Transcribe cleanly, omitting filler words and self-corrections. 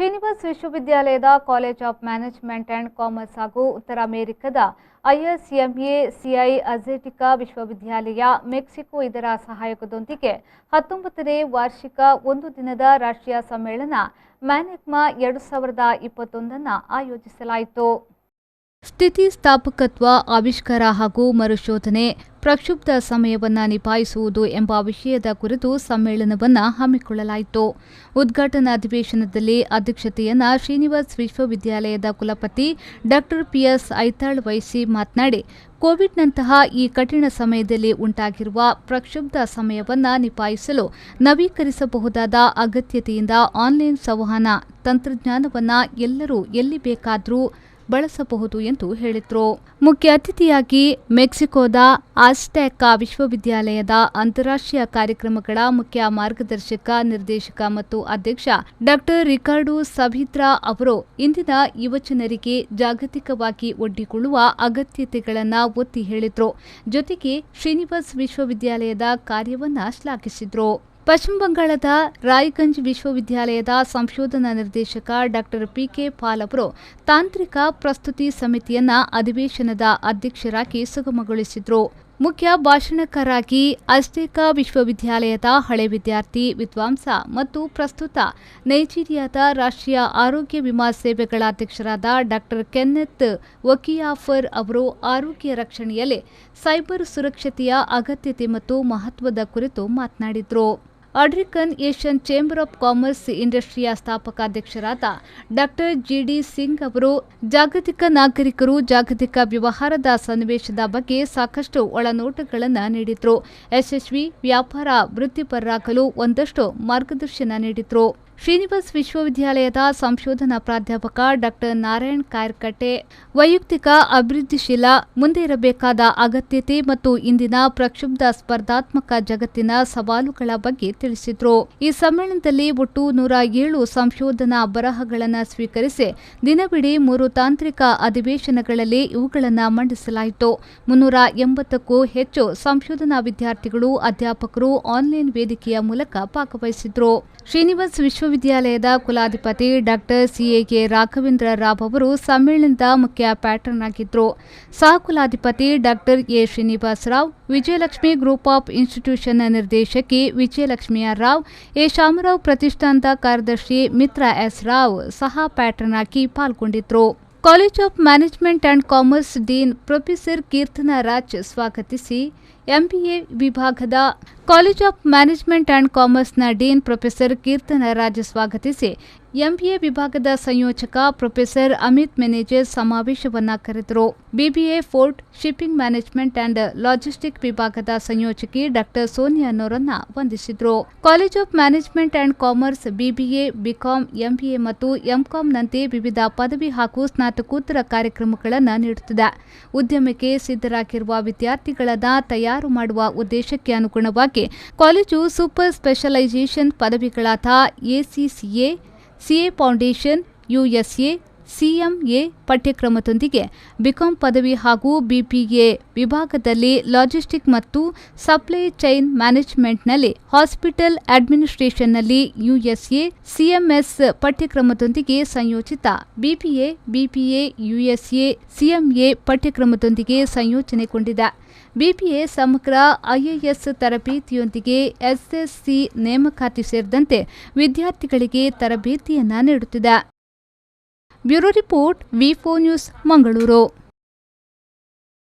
ಶ್ರೀನಿವಾಸ್ ವಿಶ್ವವಿದ್ಯಾಲಯದ college of management and commerce ಹಾಗೂ ಉತ್ತರ ಅಮೆರಿಕದ ಐಎಸ್ಎಂಎ ಸಿಐ ಅಜೆಟಿಕಾ ವಿಶ್ವವಿದ್ಯಾಲಯ ಮೆಕ್ಸಿಕೋ ಇದರ ಸಹಯೋಗದೊಂದಿಗೆ 19ನೇ ವಾರ್ಷಿಕ ಒಂದು ದಿನದ ರಾಷ್ಟ್ರೀಯ ಸಮ್ಮೇಳನ ಮ್ಯಾನೆಗ್ಮಾ 2021 ಆಯೋಜಿಸಲಾಯಿತು. ಸ್ಥಿತಿಸ್ಥಾಪಕತ್ವ, ಆವಿಷ್ಕಾರ ಹಾಗೂ ಮರುಶೋಧನೆ, ಪ್ರಕ್ಷುಬ್ಧ ಸಮಯವನ್ನು ನಿಭಾಯಿಸುವುದು ಎಂಬ ವಿಷಯದ ಕುರಿತು ಸಮ್ಮೇಳನವನ್ನು ಹಮ್ಮಿಕೊಳ್ಳಲಾಯಿತು. ಉದ್ಘಾಟನಾ ಅಧಿವೇಶನದಲ್ಲಿ ಅಧ್ಯಕ್ಷತೆಯನ್ನು ಶ್ರೀನಿವಾಸ್ ವಿಶ್ವವಿದ್ಯಾಲಯದ ಕುಲಪತಿ ಡಾ. ಪಿಎಸ್ ಐತಾಳ್ ವಹಿಸಿ ಮಾತನಾಡಿ, ಕೋವಿಡ್ನಂತಹ ಈ ಕಠಿಣ ಸಮಯದಲ್ಲಿ ಉಂಟಾಗಿರುವ ಪ್ರಕ್ಷುಬ್ಧ ಸಮಯವನ್ನು ನಿಭಾಯಿಸಲು ನವೀಕರಿಸಬಹುದಾದ ಅಗತ್ಯತೆಯಿಂದ ಆನ್ಲೈನ್ ಸಂವಹನ ತಂತ್ರಜ್ಞಾನವನ್ನು ಎಲ್ಲರೂ ಎಲ್ಲಿ ಬೇಕಾದರೂ ಬಳಸಬಹುದು ಎಂದು ಹೇಳಿದರು. ಮುಖ್ಯ ಅತಿಥಿಯಾಗಿ ಮೆಕ್ಸಿಕೋದ ಆಜ್ಟೆಕಾ ವಿಶ್ವವಿದ್ಯಾಲಯದ ಅಂತಾರಾಷ್ಟ್ರೀಯ ಕಾರ್ಯಕ್ರಮಗಳ ಮುಖ್ಯ ಮಾರ್ಗದರ್ಶಕ, ನಿರ್ದೇಶಕ ಮತ್ತು ಅಧ್ಯಕ್ಷ ಡಾ. ರಿಕಾರ್ಡೋ ಸಬಿತ್ರಾ ಅವರು ಇಂದಿನ ಯುವಜನರಿಗೆ ಜಾಗತಿಕವಾಗಿ ಒಡ್ಡಿಕೊಳ್ಳುವ ಅಗತ್ಯತೆಗಳನ್ನು ಒತ್ತಿ ಹೇಳಿದರು. ಜೊತೆಗೆ ಶ್ರೀನಿವಾಸ್ ವಿಶ್ವವಿದ್ಯಾಲಯದ ಕಾರ್ಯವನ್ನು ಶ್ಲಾಘಿಸಿದರು. ಪಶ್ಚಿಮ ಬಂಗಾಳದ ರಾಯ್ಗಂಜ್ ವಿಶ್ವವಿದ್ಯಾಲಯದ ಸಂಶೋಧನಾ ನಿರ್ದೇಶಕ ಡಾ. ಪಿಕೆ ಪಾಲ್ ಅವರು ತಾಂತ್ರಿಕ ಪ್ರಸ್ತುತಿ ಸಮಿತಿಯನ್ನು ಅಧಿವೇಶನದ ಅಧ್ಯಕ್ಷರಾಗಿ ಸುಗಮಗೊಳಿಸಿದರು. ಮುಖ್ಯ ಭಾಷಣಕಾರರಾಗಿ ಅಜ್ಟೆಕಾ ವಿಶ್ವವಿದ್ಯಾಲಯದ ಹಳೆ ವಿದ್ಯಾರ್ಥಿ, ವಿದ್ವಾಂಸ ಮತ್ತು ಪ್ರಸ್ತುತ ನೈಜೀರಿಯಾದ ರಾಷ್ಟ್ರೀಯ ಆರೋಗ್ಯ ವಿಮಾ ಸೇವೆಗಳ ಅಧ್ಯಕ್ಷರಾದ ಡಾ. ಕೆನ್ನೆತ್ ಒಕಿಯಾಫರ್ ಅವರು ಆರೋಗ್ಯ ರಕ್ಷಣೆಯಲ್ಲಿ ಸೈಬರ್ ಸುರಕ್ಷತೆಯ ಅಗತ್ಯತೆ ಮತ್ತು ಮಹತ್ವದ ಕುರಿತು ಮಾತನಾಡಿದರು. ಅಡ್ರಿಕನ್ ಏಷ್ಯನ್ ಚೇಂಬರ್ ಆಫ್ ಕಾಮರ್ಸ್ ಇಂಡಸ್ಟ್ರಿಯ ಸ್ಥಾಪಕಾಧ್ಯಕ್ಷರಾದ ಡಾ. ಜಿಡಿ ಸಿಂಗ್ ಅವರು ಜಾಗತಿಕ ನಾಗರಿಕರು ಜಾಗತಿಕ ವ್ಯವಹಾರದ ಸನ್ನಿವೇಶದ ಬಗ್ಗೆ ಸಾಕಷ್ಟು ಒಳನೋಟಗಳನ್ನು ನೀಡಿದರು. ಯಶಸ್ವಿ ವ್ಯಾಪಾರ ವೃತ್ತಿಪರರಾಗಲು ಒಂದಷ್ಟು ಮಾರ್ಗದರ್ಶನ ನೀಡಿದರು. ಶ್ರೀನಿವಾಸ್ ವಿಶ್ವವಿದ್ಯಾಲಯದ ಸಂಶೋಧನಾ ಪ್ರಾಧ್ಯಾಪಕ ಡಾ. ನಾರಾಯಣ್ ಕಾಯರ್ಕಟ್ಟೆ ವೈಯಕ್ತಿಕ ಅಭಿವೃದ್ಧಿಶೀಲ ಮುಂದೆ ಇರಬೇಕಾದ ಅಗತ್ಯತೆ ಮತ್ತು ಇಂದಿನ ಪ್ರಕ್ಷುಬ್ಧ ಸ್ಪರ್ಧಾತ್ಮಕ ಜಗತ್ತಿನ ಸವಾಲುಗಳ ಬಗ್ಗೆ ತಿಳಿಸಿದರು. ಈ ಸಮ್ಮೇಳನದಲ್ಲಿ ಒಟ್ಟು 107 ಸಂಶೋಧನಾ ಬರಹಗಳನ್ನು ಸ್ವೀಕರಿಸಿ ದಿನವಿಡೀ 3 ತಾಂತ್ರಿಕ ಅಧಿವೇಶನಗಳಲ್ಲಿ ಇವುಗಳನ್ನು ಮಂಡಿಸಲಾಯಿತು. 380ಕ್ಕೂ ಹೆಚ್ಚು ಸಂಶೋಧನಾ ವಿದ್ಯಾರ್ಥಿಗಳು, ಅಧ್ಯಾಪಕರು ಆನ್ಲೈನ್ ವೇದಿಕೆಯ ಮೂಲಕ ಭಾಗವಹಿಸಿದರು. ಶ್ರೀನಿವಾಸ್ ವಿಶ್ವವಿದ್ಯಾಲಯದ ಕುಲಾಧಿಪತಿ ಡಾ. ಸಿಎ ರಾಘವೇಂದ್ರ ರಾವ್ ಅವರು ಸಮ್ಮೇಳನದ ಮುಖ್ಯ ಪ್ಯಾಟ್ರನ್ ಆಗಿದ್ದರು. ಸಹ ಕುಲಾಧಿಪತಿ ಡಾ. A Srinivas Rao, Vijayalakshmi group of institution ನಿರ್ದೇಶಕಿ ವಿಜಯಲಕ್ಷ್ಮಿ ರಾವ್, ಎ ಶಾಮರಾವ್ ಪ್ರತಿಷ್ಠಾನದ ಕಾರ್ಯದರ್ಶಿ ಮಿತ್ರ ಎಸ್ ರಾವ್ ಸಹ ಪ್ಯಾಟ್ರನ್ ಆಗಿ ಪಾಲ್ಗೊಂಡಿದ್ದರು. College of management and commerce dean professor Keerthana Raj ಸ್ವಾಗತಿಸಿ, ಎಂಬಿಎ ವಿಭಾಗದ ಕಾಲೇಜ್ ಆಫ್ ಮ್ಯಾನೇಜ್ಮೆಂಟ್ ಅಂಡ್ ಕಾಮರ್ಸ್ನ ಡೀನ್ ಪ್ರೊಫೆಸರ್ ಕೀರ್ತನ ರಾಜ್ ಸ್ವಾಗತಿಸಿ, ಎಂಬಿಎ ವಿಭಾಗದ ಸಂಯೋಜಕ ಪ್ರೊಫೆಸರ್ ಅಮಿತ್ ಮೆನೇಜರ್ ಸಮಾವೇಶವನ್ನು ಕರೆದರು. BBA port shipping management and logistic ವಿಭಾಗದ ಸಂಯೋಜಕಿ ಡಾ. ಸೋನಿಯಾ ನೋರನ್ನ ವಂದಿಸಿದರು. College of management and commerce BBA, BCom, MBA ಮತ್ತು ಎಂಕಾಂನಂತೆ ವಿವಿಧ ಪದವಿ ಹಾಗೂ ಸ್ನಾತಕೋತ್ತರ ಕಾರ್ಯಕ್ರಮಗಳನ್ನು ನೀಡುತ್ತಿದೆ. ಉದ್ಯಮಕ್ಕೆ ಸಿದ್ಧರಾಗಿರುವ ವಿದ್ಯಾರ್ಥಿಗಳನ್ನು ತಯಾರು ಮಾಡುವ ಉದ್ದೇಶಕ್ಕೆ ಅನುಗುಣವಾಗಿ ಕಾಲೇಜು ಸೂಪರ್ ಸ್ಪೆಷಲೈಸೇಷನ್ ಪದವಿಗಳಾದ ACCA, CA foundation, USA, CMA ಪಠ್ಯಕ್ರಮದೊಂದಿಗೆ ಬಿಕಾಂ ಪದವಿ ಹಾಗೂ ಬಿಬಿಎ ವಿಭಾಗದಲ್ಲಿ ಲಾಜಿಸ್ಟಿಕ್ ಮತ್ತು ಸಪ್ಲೈ ಚೈನ್ ಮ್ಯಾನೇಜ್ಮೆಂಟ್ನಲ್ಲಿ ಹಾಸ್ಪಿಟಲ್ ಅಡ್ಮಿನಿಸ್ಟ್ರೇಷನ್ನಲ್ಲಿ ಯುಎಸ್ಎ, ಸಿಎಂಎಸ್ ಪಠ್ಯಕ್ರಮದೊಂದಿಗೆ ಸಂಯೋಜಿತ ಬಿಬಿಎ, ಯುಎಸ್ಎ, ಸಿಎಂಎ ಪಠ್ಯಕ್ರಮದೊಂದಿಗೆ ಸಂಯೋಜನೆಗೊಂಡಿದೆ. ಬಿಬಿಎ ಸಮಗ್ರ ಐಎಎಸ್ ತರಬೇತಿಯೊಂದಿಗೆ ಎಸ್ಎಸ್ಸಿ ನೇಮಕಾತಿ ಸೇರಿದಂತೆ ವಿದ್ಯಾರ್ಥಿಗಳಿಗೆ ತರಬೇತಿಯನ್ನು ನೀಡುತ್ತಿದೆ. ಬ್ಯೂರೋ ರಿಪೋರ್ಟ್, ವಿ4 ನ್ಯೂಸ್, ಮಂಗಳೂರು.